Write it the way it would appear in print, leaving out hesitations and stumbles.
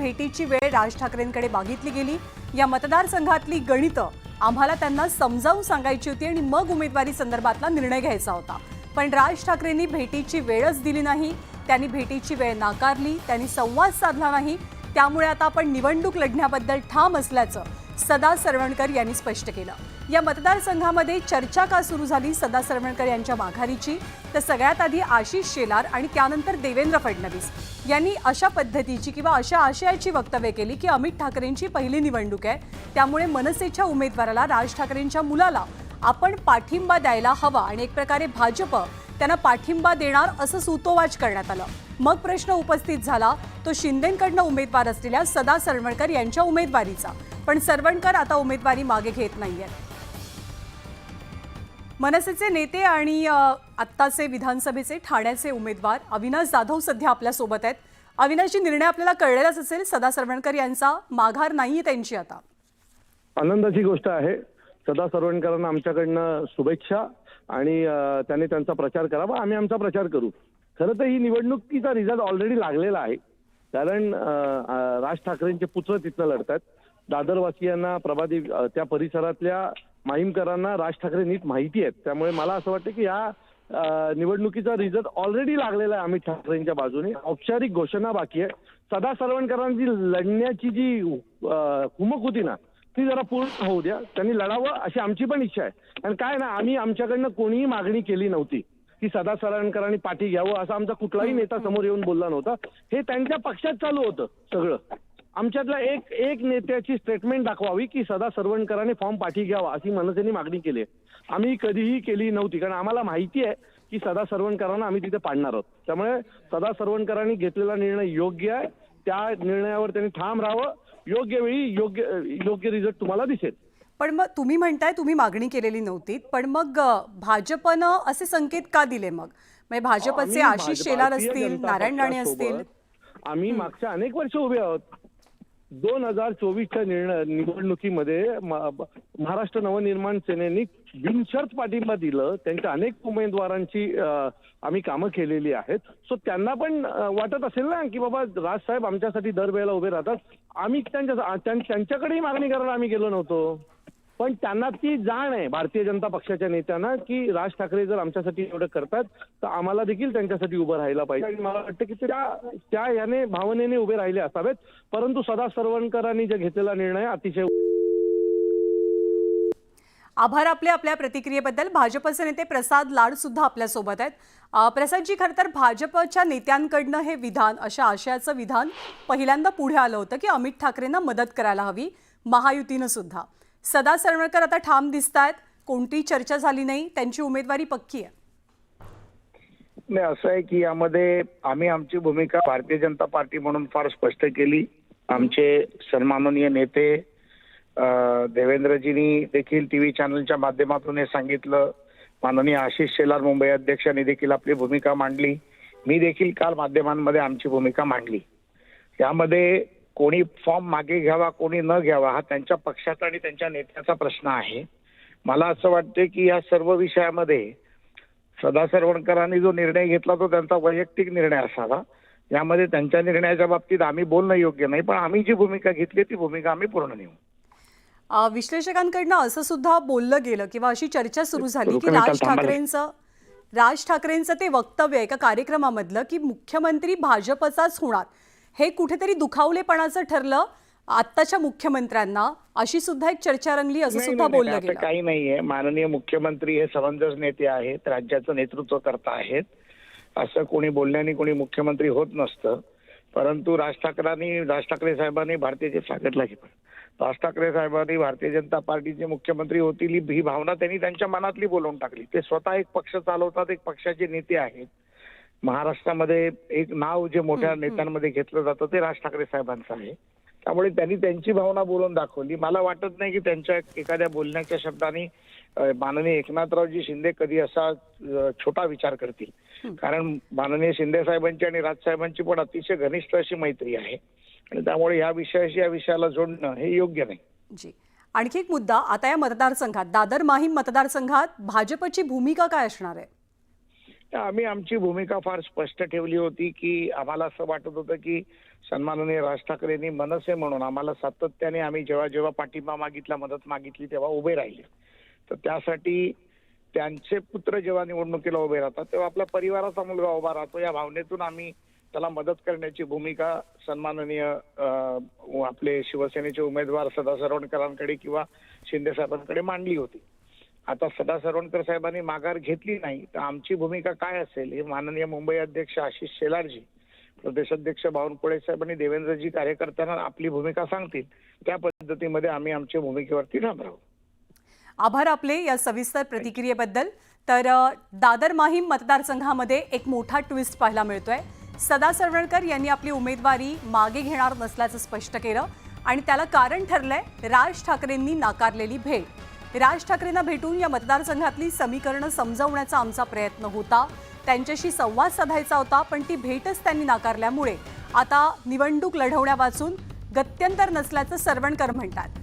भेटीची वेळ राज ठाकरेंकडे मागितली गेली। या मतदारसंघातली गणितं आम्हाला त्यांना समजावून सांगायची होती आणि मग उमेदवारी संदर्भातला निर्णय घ्यायचा होता। पण राज ठाकरेंनी भेटीची वेळच दिली नाही, त्यांनी भेटीची वेळ नाकारली, त्यांनी संवाद साधला नाही। त्यामुळे आता आपण निवडणूक लढण्याबद्दल ठाम असल्याचं सदा सरवणकर यांनी स्पष्ट केलं। या मतदारसंघामध्ये चर्चा का सुरू झाली सदा सरवणकर यांच्या माघारीची, तर सगळ्यात आधी आशिष शेलार आणि त्यानंतर देवेंद्र फडणवीस यांनी अशा पद्धतीची किंवा अशा आशयाची वक्तव्य केली की अमित ठाकरेंची पहिली निवडणूक आहे, त्यामुळे मनसेच्या उमेदवाराला राज ठाकरेंच्या मुलाला आपण पाठिंबा द्यायला हवा आणि एक प्रकारे भाजप त्यांना पाठिंबा देणार असं सूतोवाच करण्यात आलं। मग प्रश्न उपस्थित झाला तो शिंदेंकडनं उमेदवार असलेल्या सदा सरवणकर यांच्या उमेदवारीचा, पण सरवणकर आता उमेदवारी मागे घेत नाहीये। मनसेचे नेते आणि आत्ताचे विधानसभेचे ठाण्याचे उमेदवार अविनाश जाधव सध्या आपल्या सोबत आहेत। अविनाशजी, निर्णय आपल्याला कळलेलाच असेल, सदा सरवणकर यांचा माघार नाहीये त्यांची आता। आनंदाची गोष्ट आहे। सदा सरवणकरांना आमच्याकडनं शुभेच्छा आणि त्यांनी त्यांचा प्रचार करावा, आम्ही आमचा प्रचार करू। खरं तर ही निवडणुकीचा रिझल्ट ऑलरेडी लागलेला आहे, कारण राज ठाकरेंचे पुत्र तिथनं लढतात। दादरवासियांना, प्रभादेवी त्या परिसरातल्या माहीमकरांना राज ठाकरे नीट माहिती आहेत, त्यामुळे मला असं वाटतं की या निवडणुकीचा रिझल्ट ऑलरेडी लागलेला आहे अमित ठाकरेंच्या बाजूने। औपचारिक घोषणा बाकी आहे। सदा सरवणकरांची लढण्याची जी हुमक होती ना, ती जरा पूर्ण होऊ द्या, त्यांनी लढावं अशी आमची पण इच्छा आहे। आणि काय ना, आम्ही आमच्याकडनं कोणीही मागणी केली नव्हती की सदा सरवणकरांनी पाठी घ्यावं, असं आमचा कुठलाही नेता समोर येऊन बोलला नव्हता। हे त्यांच्या पक्षात चालू होतं सगळं। आमच्यातल्या एक नेत्याची स्टेटमेंट दाखवावी की सदा सरवणकरांनी फॉर्म पाठी घ्यावा अशी मनसेने मागणी केली आहे। आम्ही कधीही केली नव्हती, कारण आम्हाला माहिती आहे की सदा सरवणकरांना आम्ही तिथे पाडणार आहोत। त्यामुळे सदा सरवणकरांनी घेतलेला निर्णय योग्य आहे, त्या निर्णयावर त्यांनी ठाम राहावं। योग्य वेळी योग्य रिझल्ट तुम्हाला दिसेल। पण मग तुम्ही म्हणताय तुम्ही मागणी केलेली नव्हती, पण मग भाजपनं असे संकेत का दिले? मग म्हणजे भाजपचे आशिष शेलार असतील, नारायण राणे असतील, आम्ही मागच्या अनेक वर्ष उभे आहोत। 2024च्या निवडणुकीमध्ये महाराष्ट्र नवनिर्माण सेनेनी बिनशर्त पाठिंबा दिलं। त्यांच्या अनेक उमेदवारांची आम्ही कामं केलेली आहेत। सो त्यांना पण वाटत असेल ना की बाबा राजसाहेब आमच्यासाठी दरवेळेला उभे राहतात। आम्ही त्यांच्याकडेही मागणी करायला आम्ही गेलो नव्हतो, पण त्यांना ती जाण आहे भारतीय जनता पक्षाच्या नेत्यांना की राज ठाकरे जर आमच्यासाठी एवढं करतात तर आम्हाला देखील त्यांच्यासाठी उभं राहायला पाहिजे। आणि मला वाटतं की त्या याने भावनेने उभे राहिले असावेत, परंतु सदा सरवणकरांनी जे घेतलेला निर्णय अतिशय। आभार आपल्या प्रतिक्रियेबद्दल। भाजपचे नेते प्रसाद लाड सुद्धा आपल्या सोबत आहेत। प्रसादजी, खरं तर भाजपच्या नेत्यांकडनं हे विधान, अशा आशयाचं विधान पहिल्यांदा पुढे आलं होतं की अमित ठाकरेंना मदत करायला हवी, महायुतीनं सुद्धा। सदा सरवणकर आता ठाम दिसतायत, कोणती चर्चा झाली नाही, त्यांची उमेदवारी पक्की आहे। नाही, असं आहे की यामध्ये आम्ही आमची भूमिका भारतीय जनता पार्टी म्हणून फार स्पष्ट केली। आमचे सन्माननीय नेते देवेंद्रजींनी देखील टीव्ही चॅनलच्या माध्यमातून हे सांगितलं। माननीय आशिष शेलार मुंबई अध्यक्षांनी देखील आपली भूमिका मांडली। मी देखील काल माध्यमांमध्ये आमची भूमिका मांडली। यामध्ये कोणी फॉर्म मागे घ्यावा कोणी न घ्यावा हा त्यांच्या पक्षाचा आणि त्यांच्या नेत्याचा प्रश्न आहे। मला असं वाटते की या सर्व विषयामध्ये सदा सरवणकरांनी जो निर्णय घेतला तो त्यांचा वैयक्तिक निर्णय असावा। यामध्ये त्यांच्या निर्णयाच्या बाबतीत आम्ही बोलणं योग्य नाही, पण आम्ही जी भूमिका घेतली ती भूमिका आम्ही पूर्ण नेऊ। विश्लेषकांकडनं असं सुद्धा बोललं गेलं किंवा अशी चर्चा सुरू झाली की राज ठाकरेंचं ते वक्तव्य एका कार्यक्रमामधलं की मुख्यमंत्री भाजपचाच होणार, हे कुठेतरी दुखावलेपणाचं ठरलं आत्ताच्या मुख्यमंत्र्यांना, अशी सुद्धा एक चर्चा रंगली, असं सुद्धा बोललं गेलं। काही नाहीये, माननीय मुख्यमंत्री हे समंजस नेते आहेत, राज्याचं नेतृत्व करता आहेत। असं कोणी बोलण्याने कोणी मुख्यमंत्री होत नसतं। परंतु राज ठाकरे साहेबांनी भारतीय सांगितलं की राज ठाकरे साहेबांनी भारतीय जनता पार्टीचे मुख्यमंत्री होतील ही भावना त्यांनी त्यांच्या मनातली बोलवून टाकली। ते स्वतः एक पक्ष चालवतात, एक पक्षाचे नेते आहेत। महाराष्ट्रामध्ये एक नाव जे मोठ्या नेत्यांमध्ये घेतलं जातं ते राज ठाकरे साहेबांचं आहे, त्यामुळे त्यांनी त्यांची भावना बोलून दाखवली। मला वाटत नाही की त्यांच्या एखाद्या बोलण्याच्या शब्दांनी माननीय एकनाथरावजी शिंदे कधी असा छोटा विचार करतील, कारण माननीय शिंदे साहेबांची आणि राजसाहेबांची पण अतिशय घनिष्ठ अशी मैत्री आहे आणि त्यामुळे या विषयाला जोडणं हे योग्य नाही। जी, आणखी एक मुद्दा, आता या मतदारसंघात दादर माहीम मतदारसंघात भाजपची भूमिका काय असणार आहे? आम्ही आमची भूमिका फार स्पष्ट ठेवली होती की आम्हाला असं वाटत होतं की सन्माननीय राज ठाकरेंनी मनसे म्हणून आम्हाला सातत्याने आम्ही जेव्हा जेव्हा पाठिंबा मागितला, मदत मागितली तेव्हा उभे राहिले. तर त्यासाठी त्यांचे पुत्र जेव्हा निवडणुकीला उभे राहतात तेव्हा आपल्या परिवाराचा मुलगा उभा राहतो या भावनेतून आम्ही त्याला मदत करण्याची भूमिका सन्माननीय आपले शिवसेनेचे उमेदवार सदा सरवणकरांकडे किंवा शिंदे साहेबांकडे मांडली होती. आता सदा सरवणकर साहेबांनी माघार घेतली नाही तर आमची भूमिका काय असेल हे माननीय मुंबई अध्यक्ष आशिष शेलारजी, प्रदेशाध्यक्ष बावनकुळे साहेब आणि देवेंद्रजी कार्यकर्त्यांना आपली भूमिका सांगतील. त्या पद्धतीमध्ये आम्ही आमच्या भूमिकेवरती ठाम राहू. आभार आपले या सविस्तर प्रतिक्रियेबद्दल. तर दादर माहीम मतदारसंघामध्ये एक मोठा ट्विस्ट पाहायला मिळतोय. सदा सरवणकर यांनी आपली उमेदवारी मागे घेणार नसल्याचं स्पष्ट केलं आणि त्याला कारण ठरलंय राज ठाकरेंनी नाकारलेली भेट. राज ठाकरेंना भेटून या मतदारसंघातली समीकरणं समजवण्याचा आमचा प्रयत्न होता, त्यांच्याशी संवाद साधायचा होता, पण ती भेटच त्यांनी नाकारल्यामुळे आता निवडणूक लढवण्यापासून गत्यंतर नसल्याचं सरवणकर म्हणतात.